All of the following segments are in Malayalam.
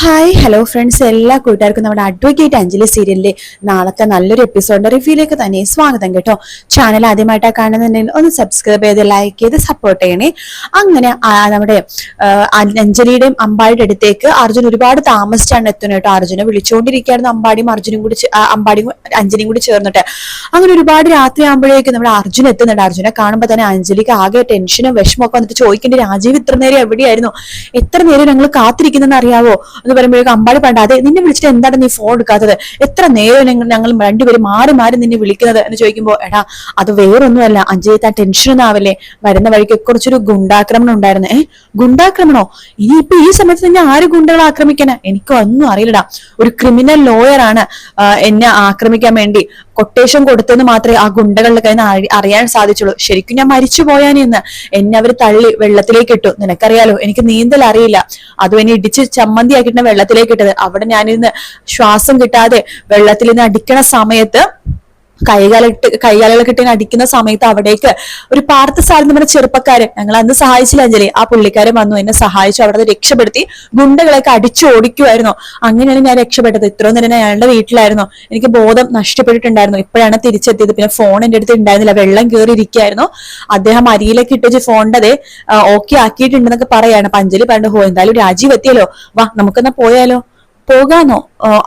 ഹായ് ഹലോ ഫ്രണ്ട്സ്, എല്ലാ കൂട്ടുകാർക്കും നമ്മുടെ അഡ്വക്കേറ്റ് അഞ്ജലി സീരിയലിലെ നാളത്തെ നല്ലൊരു എപ്പിസോഡിന്റെ റിവ്യൂയിലേക്ക് തന്നെ സ്വാഗതം കേട്ടോ. ചാനൽ ആദ്യമായിട്ടാണ് കാണുന്നുണ്ടെങ്കിൽ ഒന്ന് സബ്സ്ക്രൈബ് ചെയ്ത് ലൈക്ക് ചെയ്ത് സപ്പോർട്ട് ചെയ്യണേ. അങ്ങനെ നമ്മുടെ അഞ്ജലിയുടെയും അമ്പാടിയുടെ അടുത്തേക്ക് അർജുൻ ഒരുപാട് താമസിച്ചാണ് എത്തുന്നത് കേട്ടോ. അർജുനെ വിളിച്ചുകൊണ്ടിരിക്കുകയായിരുന്നു അമ്പാടിയും അഞ്ജലിയും കൂടി ചേർന്നിട്ട്. അങ്ങനെ ഒരുപാട് രാത്രി ആകുമ്പോഴേക്കും നമ്മുടെ അർജുൻ എത്തുന്നുണ്ട്. അർജുനെ കാണുമ്പോൾ തന്നെ അഞ്ജലിക്ക് ആകെ ടെൻഷനും വിഷമൊക്കെ വന്നിട്ട് ചോദിക്കേണ്ട, രാജീവ് ഇത്ര നേരം എവിടെയായിരുന്നു, എത്ര നേരം ഞങ്ങൾ കാത്തിരിക്കുന്നെന്ന് അറിയാവോ എന്ന് പറയുമ്പോഴേക്കും അമ്പാടി പണ്ട് അതെ നിന്നെ വിളിച്ചിട്ട് എന്താണ് നീ ഫോൺ എടുക്കാത്തത്, എത്ര നേരം ഞങ്ങൾ രണ്ടുപേരും മാറി മാറി നിന്നെ വിളിക്കുന്നത് എന്ന് ചോദിക്കുമ്പോൾ, എടാ അത് വേറൊന്നുമല്ല അഞ്ജലി, താൻ ടെൻഷനൊന്നും ആവല്ലേ, വരുന്ന വഴിക്ക് കുറച്ചൊരു ഗുണ്ടാക്രമണം ഉണ്ടായിരുന്നു. ഗുണ്ടാക്രമണോ? ഇനിയിപ്പൊ ഈ സമയത്ത് നിന്നെ ആര് ഗുണ്ടകളെ ആക്രമിക്കാനാ? എനിക്കൊന്നും അറിയില്ലടാ. ഒരു ക്രിമിനൽ ലോയറാണ് എന്നെ ആക്രമിക്കാൻ വേണ്ടി കൊട്ടേഷൻ കൊടുത്തെന്ന് മാത്രമേ ആ ഗുണ്ടകളുടെ കയ്യിൽ നിന്ന് അറിയാൻ സാധിച്ചുള്ളൂ. ശരിക്കും ഞാൻ മരിച്ചു പോയാനെന്ന് എന്നെ അവർ തള്ളി വെള്ളത്തിലേക്ക് ഇട്ടു. നിനക്കറിയാലോ എനിക്ക് നീന്തൽ അറിയില്ല, അതും എന്നെ ഇടിച്ച് ചമ്മന്തിയാക്കിട്ട് വെള്ളത്തിലേക്ക് ഇട്ടത്. അവിടെ ഞാനിരുന്ന് ശ്വാസം കിട്ടാതെ വെള്ളത്തിൽ നിന്ന് അടിക്കണ സമയത്ത് കൈകാലുകളൊക്കെ ഇട്ട് അടിക്കുന്ന സമയത്ത് അവിടേക്ക് ഒരു പാർത്ഥസാരഥി നമ്മുടെ ചെറുപ്പക്കാരൻ, ഞങ്ങൾ അന്ന് സഹായിച്ചില്ല അഞ്ജലി, ആ പുള്ളിക്കാരൻ വന്നു എന്നെ സഹായിച്ചു, അവിടെ രക്ഷപ്പെടുത്തി ഗുണ്ടകളൊക്കെ അടിച്ചു ഓടിക്കുമായിരുന്നു. അങ്ങനെയാണ് ഞാൻ രക്ഷപ്പെട്ടത്. ഇത്രയും നേരം അയാളുടെ വീട്ടിലായിരുന്നു, എനിക്ക് ബോധം നഷ്ടപ്പെട്ടിട്ടുണ്ടായിരുന്നു. ഇപ്പോഴാണ് തിരിച്ചെത്തിയത്. പിന്നെ ഫോൺ എന്റെ അടുത്ത് ഉണ്ടായിരുന്നില്ല, വെള്ളം കയറിയിരിക്കായിരുന്നു. അദ്ദേഹം അരിയിലേക്ക് ഇട്ടിച്ച് ഫോണിന്റെ ഓക്കെ ആക്കിയിട്ടുണ്ടെന്നൊക്കെ പറയാണ്. അപ്പൊ അഞ്ജലി പറഞ്ഞു, എന്തായാലും രാജീവ് എത്തിയല്ലോ, വാ നമുക്കെന്നാ പോയാലോ. പോകാന്നോ?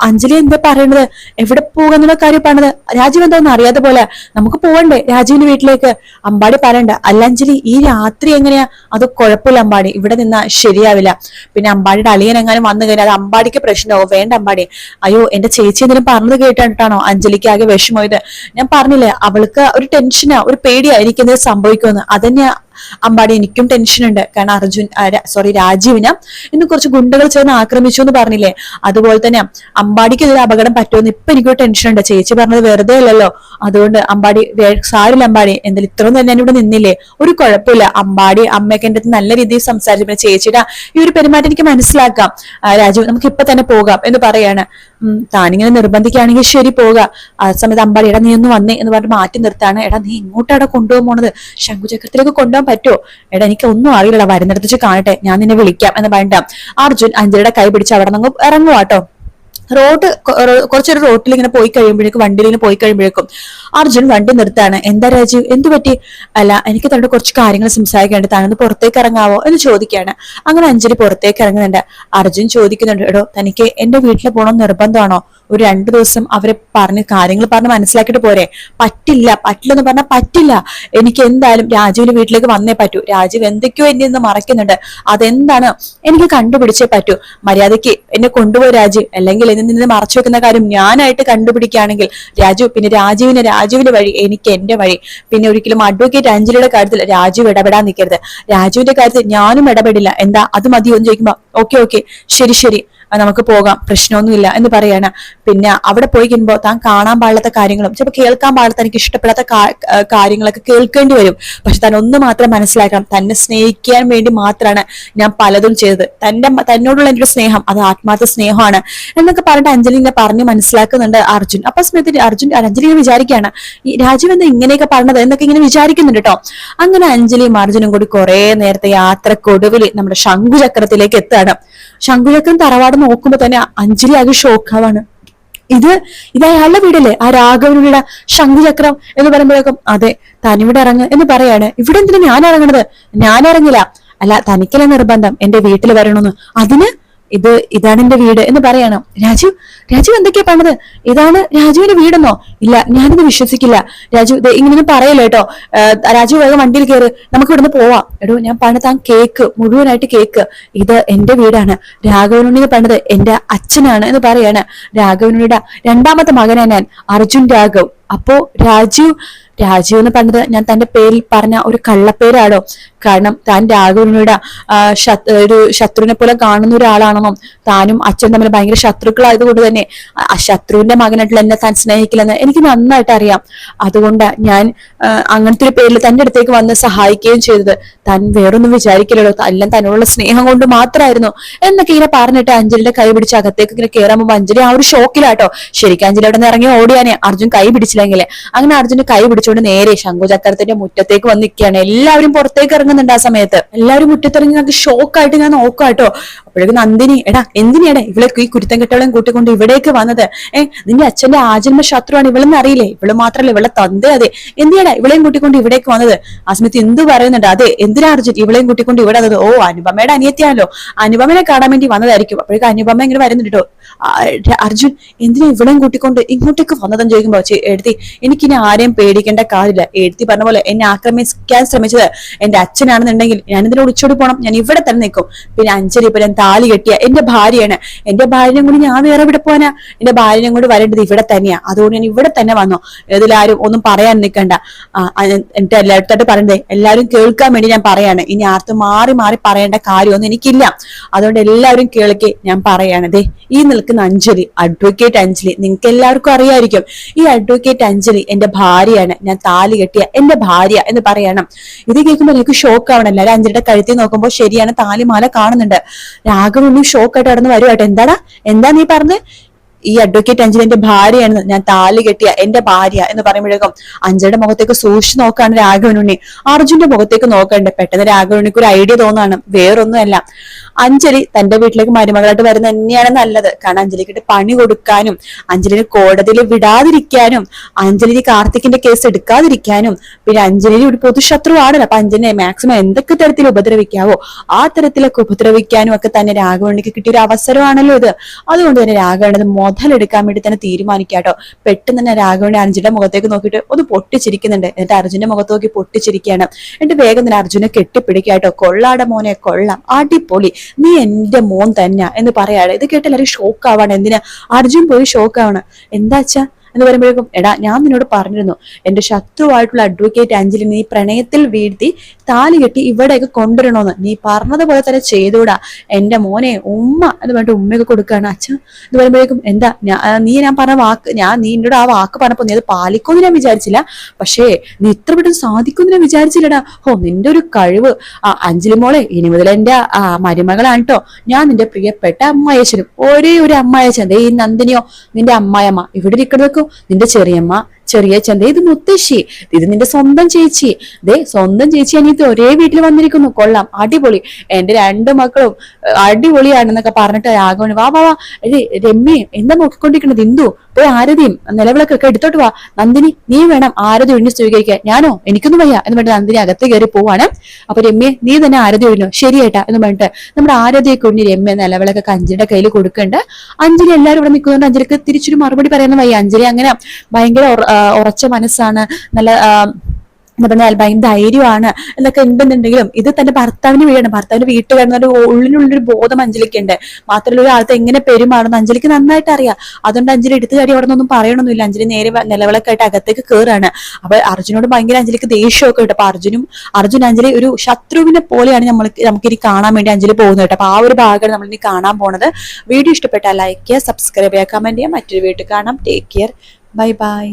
അഞ്ജലി എന്താ പറയണത്? എവിടെ പോകാന്നുള്ള കാര്യം പറഞ്ഞത്? രാജീവ് എന്താന്ന് അറിയാത്ത പോലെ, നമുക്ക് പോകണ്ടേ രാജീവിന്റെ വീട്ടിലേക്ക്? അമ്പാടി പറയണ്ട. അല്ല അഞ്ജലി, ഈ രാത്രി എങ്ങനെയാ? അത് കുഴപ്പമില്ല അമ്പാടി, ഇവിടെ നിന്നാ ശരിയാവില്ല. പിന്നെ അമ്പാടിയുടെ അളിയൻ എങ്ങാനും വന്നു കഴിഞ്ഞാൽ അത് അമ്പാടിക്ക് പ്രശ്നമാവും. വേണ്ട അമ്പാടി. അയ്യോ എന്റെ ചേച്ചി എന്തെങ്കിലും പറഞ്ഞത് കേട്ടിട്ടാണോ അഞ്ജലിക്ക് ആകെ വിഷമമായത്? ഞാൻ പറഞ്ഞില്ലേ അവൾക്ക് ഒരു ടെൻഷനാ, ഒരു പേടിയാ എനിക്കെന്തെങ്കിലും സംഭവിക്കുമെന്ന്. അതന്നെയാ അമ്പാടി, എനിക്കും ടെൻഷൻ ഉണ്ട്. കാരണം രാജീവിനെ ഇന്ന് കുറച്ച് ഗുണ്ടകൾ ചേർന്ന് ആക്രമിച്ചു എന്ന് പറഞ്ഞില്ലേ, അതുപോലെ തന്നെ അമ്പാടിക്ക് ഇതൊരു അപകടം പറ്റുമെന്ന് ഇപ്പൊ എനിക്കൊരു ടെൻഷൻ ഉണ്ട്. ചേച്ചി പറഞ്ഞത് വെറുതെ അല്ലല്ലോ, അതുകൊണ്ട് അമ്പാടി സാരില്ല അമ്പാടി, എന്തായാലും ഇത്രയും തന്നെ ഞാൻ ഇവിടെ നിന്നില്ലേ, ഒരു കുഴപ്പമില്ല. അമ്പാടി അമ്മയൊക്കെ എന്റെ അടുത്ത് നല്ല രീതിയിൽ സംസാരിച്ചു. പിന്നെ ചേച്ചിയുടെ ഈ ഒരു പെരുമാറ്റം എനിക്ക് മനസ്സിലാക്കാം. രാജീവ് നമുക്ക് ഇപ്പൊ തന്നെ പോകാം എന്ന് പറയാണ്. താനിങ്ങനെ നിർബന്ധിക്കുകയാണെങ്കിൽ ശരി പോകാം. ആ സമയത്ത് അമ്പാടി, എടാ നീ ഒന്ന് വന്നേ എന്ന് പറഞ്ഞ് മാറ്റി നിർത്താണ്. എടാ നീ ഇങ്ങോട്ടാണ് കൊണ്ടുപോകാൻ പോണത്? ശംഖുചക്രത്തിലേക്ക് കൊണ്ടുപോകാൻ പറ്റുമോ? എടാ എനിക്ക് ഒന്നും അറിയില്ലടാ, വരുന്നിടത്ത് വെച്ച് കാണട്ടെ, ഞാൻ നിന്നെ വിളിക്കാം എന്ന് പറഞ്ഞിട്ട് അർജുൻ അഞ്ജലിയുടെ കൈ പിടിച്ച് അവിടെ നിന്ന് ഇറങ്ങുവാട്ടോ. കുറച്ചൊരു റോട്ടിൽ ഇങ്ങനെ പോയി കഴിയുമ്പോഴേക്കും, വണ്ടിയിൽ ഇങ്ങനെ പോയി കഴിയുമ്പോഴേക്കും അർജുൻ വണ്ടി നിർത്താണ്. എന്താ രാജീവ്, എന്തു പറ്റി? അല്ല എനിക്ക് തന്നോട് കുറച്ച് കാര്യങ്ങൾ സംസാരിക്കാണ്ട്, താനൊന്ന് പുറത്തേക്ക് ഇറങ്ങാവോ എന്ന് ചോദിക്കുകയാണ്. അങ്ങനെ അഞ്ജലി പുറത്തേക്ക് ഇറങ്ങുന്നുണ്ട്. അർജുൻ ചോദിക്കുന്നുണ്ട്, എടോ തനിക്ക് എന്റെ വീട്ടിൽ പോകണം നിർബന്ധമാണോ? ഒരു 2 ദിവസം അവരെ കാര്യങ്ങൾ പറഞ്ഞ് മനസ്സിലാക്കിയിട്ട് പോരെ? പറ്റില്ലെന്ന് പറഞ്ഞാൽ പറ്റില്ല. എനിക്ക് എന്തായാലും രാജീവിന്റെ വീട്ടിലേക്ക് വന്നേ പറ്റൂ. രാജീവ് എന്തൊക്കെയോ എന്നെ നിന്ന് മറയ്ക്കുന്നുണ്ട്, അതെന്താണ് എനിക്ക് കണ്ടുപിടിച്ചേ പറ്റൂ. മര്യാദയ്ക്ക് എന്നെ കൊണ്ടുപോയി രാജീവ്, അല്ലെങ്കിൽ എന്നിൽ നിന്ന് മറച്ചു വെക്കുന്ന കാര്യം ഞാനായിട്ട് കണ്ടുപിടിക്കുകയാണെങ്കിൽ രാജു, പിന്നെ രാജുവിന്റെ വഴി, എനിക്ക് എന്റെ വഴി. പിന്നെ ഒരിക്കലും അഡ്വക്കേറ്റ് അഞ്ജലിയുടെ കാര്യത്തിൽ രാജീവ് ഇടപെടാൻ നിൽക്കരുത്. രാജുവിന്റെ കാര്യത്തിൽ ഞാനും ഇടപെടില്ല. എന്താ അത് മതിയോ എന്ന് ചോദിക്കുമ്പോ ഓക്കെ ശരി നമുക്ക് പോകാം, പ്രശ്നമൊന്നുമില്ല എന്ന് പറയാണ്. പിന്നെ അവിടെ പോയി കഴിയുമ്പോൾ താൻ കാണാൻ പാടില്ലാത്ത കാര്യങ്ങളും ചിലപ്പോൾ കേൾക്കാൻ പാടില്ലാത്ത എനിക്ക് ഇഷ്ടപ്പെടാത്ത കാര്യങ്ങളൊക്കെ കേൾക്കേണ്ടി വരും. പക്ഷെ താൻ ഒന്ന് മാത്രം മനസ്സിലാക്കണം, തന്നെ സ്നേഹിക്കാൻ വേണ്ടി മാത്രമാണ് ഞാൻ പലതും ചെയ്തത്. തന്നോടുള്ള എന്റെ സ്നേഹം അത് ആത്മാർത്ഥ സ്നേഹമാണ് എന്നൊക്കെ പറഞ്ഞിട്ട് അഞ്ജലിനെ പറഞ്ഞ് മനസ്സിലാക്കുന്നുണ്ട് അർജുൻ. അപ്പൊ സമയത്ത് അഞ്ജലി വിചാരിക്കുകയാണ്, ഈ രാജീവ് എന്താ ഇങ്ങനെയൊക്കെ പറഞ്ഞത് എന്നൊക്കെ ഇങ്ങനെ വിചാരിക്കുന്നുണ്ട് കേട്ടോ. അങ്ങനെ അഞ്ജലിയും അർജുനും കൂടി കുറെ നേരത്തെ യാത്രക്കൊടുവിൽ നമ്മുടെ ശംഖുചക്രത്തിലേക്ക് എത്താണ്. ശംഖുചക്രം തറവാട് നോക്കുമ്പോ തന്നെ അഞ്ജലി ആകെ ഷോക്കാവാണ്. ഇത് അയാളുടെ വീടല്ലേ, ആ രാഘവനുടെ ശംഖുചക്രം എന്ന് പറയുമ്പോഴേക്കും അതെ തനിവിടെ ഇറങ്ങ് എന്ന് പറയാണ്. ഇവിടെ എന്തിനാ ഞാൻ ഇറങ്ങണത്? ഞാൻ ഇറങ്ങില്ല. അല്ല തനിക്കല്ല നിർബന്ധം എന്റെ വീട്ടിൽ വരണമെന്ന്, അതിന് ഇതാണ് എന്റെ വീട് എന്ന് പറയണം. രാജു എന്തൊക്കെയാ പറഞ്ഞത്? ഇതാണ് രാജുവിന്റെ വീടെന്നോ? ഇല്ല ഞാനിത് വിശ്വസിക്കില്ല. രാജു ഇങ്ങനെയൊന്നും പറയല്ലോ കേട്ടോ. രാജു വേഗം വണ്ടിയിൽ കയറ്, നമുക്ക് ഇവിടുന്ന് പോവാം. എടോ ഞാൻ പറഞ്ഞ താൻ മുഴുവനായിട്ട് കേക്ക്, ഇത് എന്റെ വീടാണ്. രാഘവനുണ്ണി പറഞ്ഞത് എന്റെ അച്ഛനാണ് എന്ന് പറയാണ്. രാഘവനുണ്ണിയുടെ 2ാമത്തെ മകനാണ് ഞാൻ, അർജുൻ രാഘവ്. അപ്പോ രാജു എന്ന് പറഞ്ഞത് ഞാൻ തന്റെ പേരിൽ പറഞ്ഞ ഒരു കള്ളപ്പേരാണോ? കാരണം താൻ രാഘവനുണ്ണിയുടെ ഒരു ശത്രുവിനെ പോലെ കാണുന്ന ഒരാളാണെന്നും താനും അച്ഛൻ തമ്മിൽ ഭയങ്കര ശത്രുക്കളായതുകൊണ്ട് തന്നെ ശത്രുവിന്റെ മകനായിട്ടുള്ള എന്നെ താൻ സ്നേഹിക്കില്ലെന്ന് എനിക്ക് നന്നായിട്ട് അറിയാം. അതുകൊണ്ട് ഞാൻ അങ്ങനത്തെ ഒരു പേരിൽ തന്റെ അടുത്തേക്ക് വന്ന് സഹായിക്കുകയും ചെയ്തത്. താൻ വേറൊന്നും വിചാരിക്കില്ലല്ലോ, എല്ലാം തന്നോടുള്ള സ്നേഹം കൊണ്ട് മാത്രമായിരുന്നു എന്നൊക്കെ ഇങ്ങനെ പറഞ്ഞിട്ട് അഞ്ജലിയുടെ കൈ പിടിച്ച് അകത്തേക്ക് ഇങ്ങനെ കയറാൻ പോകുമ്പോൾ അഞ്ജലി ആ ഒരു ഷോക്കിലാട്ടോ. ശരിക്കും അഞ്ജലി അവിടെ നിന്ന് ഇറങ്ങി ഓടിയാനെ അർജുൻ കൈ പിടിച്ചില്ലെങ്കിൽ. അങ്ങനെ അർജുന് കൈ പിടിച്ചുകൊണ്ട് നേരെ ശംഖുചക്രത്തിന്റെ മുറ്റത്തേക്ക് വന്ന് നിൽക്കുകയാണ്. എല്ലാവരും പുറത്തേക്ക് ഇറങ്ങുന്നുണ്ട്. ആ സമയത്ത് എല്ലാവരും മുറ്റത്തിറങ്ങി നമുക്ക് ഷോക്കായിട്ട് ഞാൻ നോക്കാട്ടോ. അപ്പോഴേക്കും നന്ദിനി, എടാ എന്തിനാണ് ഇവളെ ഈ കുരുത്തം കെട്ടവളെയും കൂട്ടിക്കൊണ്ട് ഇവിടേക്ക് വന്നത്? നിന്റെ അച്ഛന്റെ ആജന്മ ശത്രുവാണ് ഇവളെന്ന് അറിയില്ലേ? ഇവള് മാത്രല്ല ഇവളെ തന്തേ. അതെ, എന്തിനാണ് ഇവളെയും കൂട്ടിക്കൊണ്ട് ഇവിടേക്ക് വന്നത്? ആ സമയത്ത് എന്ത് പറയുന്നുണ്ട്? അതെ, എന്തിനാ അർജുൻ ഇവളെയും കൂട്ടിക്കൊണ്ട് ഇവിടെ വന്നത്? ഓ, അനുപമയുടെ അനിയത്തിയാണല്ലോ, അനുപമനെ കാണാൻ വേണ്ടി വന്നതായിരിക്കും. അപ്പോഴേക്കും അനുപമ ഇങ്ങനെ വരുന്നുണ്ട് കേട്ടോ. അർജുൻ എന്തിനാ ഇവളെയും കൂട്ടിക്കൊണ്ട് ഇങ്ങോട്ടേക്ക് വന്നതെന്ന് ചോദിക്കുമ്പോ, എഴുതി എനിക്കിനി ആരെയും പേടിക്കേണ്ട കാര്യമില്ല. എഴുതി പറഞ്ഞ പോലെ എന്നെ ആക്രമിക്കാൻ ശ്രമിച്ചത് എന്റെ അച്ഛനാണെന്നുണ്ടെങ്കിൽ ഞാൻ ഇതിനെ ഒളിച്ചോടി പോകണം, ഞാൻ ഇവിടെ തന്നെ നിൽക്കും. പിന്നെ അഞ്ജലി ഇപ്പൊ ഞാൻ താലി കെട്ടിയ എന്റെ ഭാര്യയാണ്. എന്റെ ഭാര്യനെ കൂടി ഞാൻ വേറെ ഇവിടെ പോവാനാ? എന്റെ ഭാര്യനെ കൂടി വരേണ്ടത് ഇവിടെ തന്നെയാ. അതുകൊണ്ട് ഞാൻ ഇവിടെ തന്നെ വന്നു. ഇതിലാരും ഒന്നും പറയാൻ നിൽക്കണ്ട. എന്നിട്ട് എല്ലായിടത്തോട്ട് പറയണ്ടേ, എല്ലാവരും കേൾക്കാൻ വേണ്ടി ഞാൻ പറയാണ്. ഇനി ആർത്തും മാറി മാറി പറയേണ്ട കാര്യമൊന്നും എനിക്കില്ല. അതുകൊണ്ട് എല്ലാവരും കേൾക്കേ, ഞാൻ പറയാണ്. ദേ ഈ നിൽക്കുന്ന അഞ്ജലി, അഡ്വക്കേറ്റ് അഞ്ജലി, നിങ്ങൾക്ക് എല്ലാവർക്കും അറിയായിരിക്കും. ഈ അഡ്വക്കേറ്റ് അഞ്ജലി എന്റെ ഭാര്യയാണ്, ഞാൻ താലി കെട്ടിയ എന്റെ ഭാര്യ എന്ന് പറയണം. ഇത് കേൾക്കുമ്പോൾ എനിക്ക് ഷോക്ക് ആവണം. എല്ലാവരും അഞ്ജലിയുടെ കഴുത്തിൽ നോക്കുമ്പോൾ ശരിയാണ്, താലിമാല കാണുന്നുണ്ട്. രാഘവനും ഷോക്കായിട്ട് കടന്ന് വരുവായിട്ട്, എന്താ നീ പറഞ്ഞത്? ഈ അഡ്വക്കേറ്റ് അഞ്ജലി എന്റെ ഭാര്യയാണ്, ഞാൻ താലി കെട്ടിയ എന്റെ ഭാര്യ എന്ന് പറയുമ്പോഴേക്കും അഞ്ജലിയുടെ മുഖത്തേക്ക് സൂക്ഷിച്ചു നോക്കാണ് രാഘവനുണ്ണി. അർജുന്റെ മുഖത്തേക്ക് നോക്കണ്ടേ. പെട്ടെന്ന് രാഘവനുണ്ണിക്ക് ഒരു ഐഡിയ തോന്നാണ്. വേറൊന്നുമല്ല, അഞ്ജലി തന്റെ വീട്ടിലേക്ക് മരുമകളായിട്ട് വരുന്ന തന്നെയാണ് നല്ലത്. കാരണം അഞ്ജലിക്കിട്ട് പണി കൊടുക്കാനും അഞ്ജലിനെ കോടതിയിൽ വിടാതിരിക്കാനും അഞ്ജലി കാർത്തിക്കിന്റെ കേസ് എടുക്കാതിരിക്കാനും പിന്നെ അഞ്ജലി ഒരു പൊതുശത്രുവാണല്ലോ. അപ്പൊ അഞ്ജലിനെ മാക്സിമം എന്തൊക്കെ തരത്തിൽ ഉപദ്രവിക്കാവോ ആ തരത്തിലൊക്കെ ഉപദ്രവിക്കാനും ഒക്കെ തന്നെ രാഘവനുണ്ണിക്ക് കിട്ടിയ ഒരു അവസരമാണല്ലോ ഇത്. അതുകൊണ്ട് തന്നെ രാഘവൻ മുതലെടുക്കാൻ വേണ്ടി തന്നെ തീരുമാനിക്കാട്ടോ. പെട്ടെന്ന് തന്നെ രാഘവനെ അർജുന്റെ മുഖത്തേക്ക് നോക്കിയിട്ട് ഒന്ന് പൊട്ടിച്ചിരിക്കുന്നുണ്ട്. എന്നിട്ട് അർജുന്റെ മുഖത്ത് നോക്കി പൊട്ടിച്ചിരിക്കുകയാണ്. എന്നിട്ട് വേഗം തന്നെ അർജുനെ കെട്ടിപ്പിടിക്കാട്ടോ. കൊള്ളാട മോനെ, കൊള്ളാം, അടിപൊളി, നീ എന്റെ മോൻ തന്നെ എന്ന് പറയാണ്. ഇത് കേട്ട് എല്ലാവരും ഷോക്ക് ആവാണ്. എന്തിനാ അർജുൻ പോയി ഷോക്ക് ആവണം? എന്താച്ചാ എന്ന് പറയുമ്പോഴേക്കും, എടാ ഞാൻ നിന്നോട് പറഞ്ഞിരുന്നു എന്റെ ശത്രുവായിട്ടുള്ള അഡ്വക്കേറ്റ് അഞ്ജലി നീ പ്രണയത്തിൽ വീഴ്ത്തി താലി കെട്ടി ഇവിടെയൊക്കെ കൊണ്ടുവരണോന്ന്. നീ പറഞ്ഞതുപോലെ തന്നെ ചെയ്തൂടാ. എന്റെ മോനെ ഉമ്മ എന്ന് പറഞ്ഞിട്ട് ഉമ്മയൊക്കെ കൊടുക്കുകയാണ്. അച്ഛൻ എന്ന് പറയുമ്പോഴേക്കും, എന്താ ഞാൻ പറഞ്ഞ വാക്ക്, നീ എന്നോട് ആ വാക്ക് പറഞ്ഞപ്പോ നീ അത് പാലിക്കുമെന്ന് ഞാൻ വിചാരിച്ചില്ല. പക്ഷേ നീ ഇത്ര പെട്ടെന്ന് സാധിക്കുമെന്ന് ഞാൻ വിചാരിച്ചില്ലടാ. നിന്റെ ഒരു കഴിവ്. അഞ്ജലി മോളെ ഇനി മുതൽ എന്റെ മരുമകളാണ് കേട്ടോ. ഞാൻ നിന്റെ പ്രിയപ്പെട്ട അമ്മായച്ചനും. ഒരേ ഒരു അമ്മായച്ചൻ, ഈ നന്ദിനിയോ നിന്റെ അമ്മായിയമ്മ, ഇവിടെ ഇരിക്കുന്നതൊക്കെ നിന്റെ ചെറിയമ്മ, ചെറിയ ചന്ത, ഇത് മുത്തശ്ശി, ഇത് നിന്റെ സ്വന്തം ചേച്ചി. സ്വന്തം ചേച്ചി അനിയത്തി ഒരേ വീട്ടിൽ വന്നിരിക്കുന്നു. കൊള്ളാം, അടിപൊളി, എന്റെ രണ്ട് മക്കളും അടിപൊളിയാണെന്നൊക്കെ പറഞ്ഞിട്ട് രാഘവന് വാ വാ വാ, രമ്യ എന്താ നോക്കിക്കൊണ്ടിരിക്കുന്നത്? ഇന്ദു പോയി ആരതിയും നിലവിളക്കൊക്കെ എടുത്തോട്ട് വാ. നന്ദിനി നീ വേണം ആരതി ഒഴിഞ്ഞ് സ്വീകരിക്കാൻ. ഞാനോ എനിക്കൊന്നും വയ്യ എന്ന് പറഞ്ഞിട്ട് നന്ദിനി അകത്ത് കയറി പോവാണ്. അപ്പൊ രമ്യ നീ തന്നെ ആരതി ഒഴിഞ്ഞോ? ശരിയേട്ടാ എന്ന് പറഞ്ഞിട്ട് നമ്മുടെ ആരതിയൊക്കെ ഒഴിഞ്ഞ് രമ്യ നിലവിളക്കൊക്കെ അഞ്ജലിയുടെ കയ്യിൽ കൊടുക്കണ്ട്. അഞ്ജലി എല്ലാവരും ഇവിടെ നിൽക്കുന്നുണ്ട്. അഞ്ജലിക്ക് തിരിച്ചൊരു മറുപടി പറയാനും വയ്യ. അഞ്ജലി അങ്ങനെ ഭയങ്കര ഉറച്ച മനസ്സാണ്, നല്ല എന്താ പറഞ്ഞാൽ ഭയങ്കര ധൈര്യമാണ് എന്നൊക്കെ ഉണ്ടെന്നുണ്ടെങ്കിലും ഇത് തന്റെ ഭർത്താവിന് വീടാണ്. ഭർത്താവിന്റെ വീട്ടുകാരുടെ ഉള്ളിനുള്ളൊരു ബോധം അഞ്ജലിക്കുണ്ട്. മാത്രമല്ല ഒരാളത്തെ എങ്ങനെ പെരുമാറുന്നു അഞ്ജലിക്ക് നന്നായിട്ട് അറിയാം. അതുകൊണ്ട് അഞ്ജലി എടുത്തു കാര്യം അവിടെ നിന്നൊന്നും പറയണമെന്നില്ല. അഞ്ജലി നേരെ നിലവിളൊക്കെ ആയിട്ട് അകത്തേക്ക് കയറാണ്. അപ്പൊ അർജുനോട് ഭയങ്കര അഞ്ജലിക്ക് ദേഷ്യമൊക്കെ ഉണ്ട്. അപ്പൊ അർജുൻ അഞ്ജലി ഒരു ശത്രുവിനെ പോലെയാണ് നമുക്കിനി കാണാൻ വേണ്ടി അഞ്ജലി പോകുന്നത് കേട്ടോ. അപ്പൊ ആ ഒരു ഭാഗമാണ് നമ്മളിനി കാണാൻ പോണത്. വീഡിയോ ഇഷ്ടപ്പെട്ടാൽ ലൈക്ക് ചെയ്യുക, സബ്സ്ക്രൈബ് ചെയ്യുക, കമന്റ് ചെയ്യുക. മറ്റൊരു വീട്ടിൽ കാണാം. Take care, bye bye.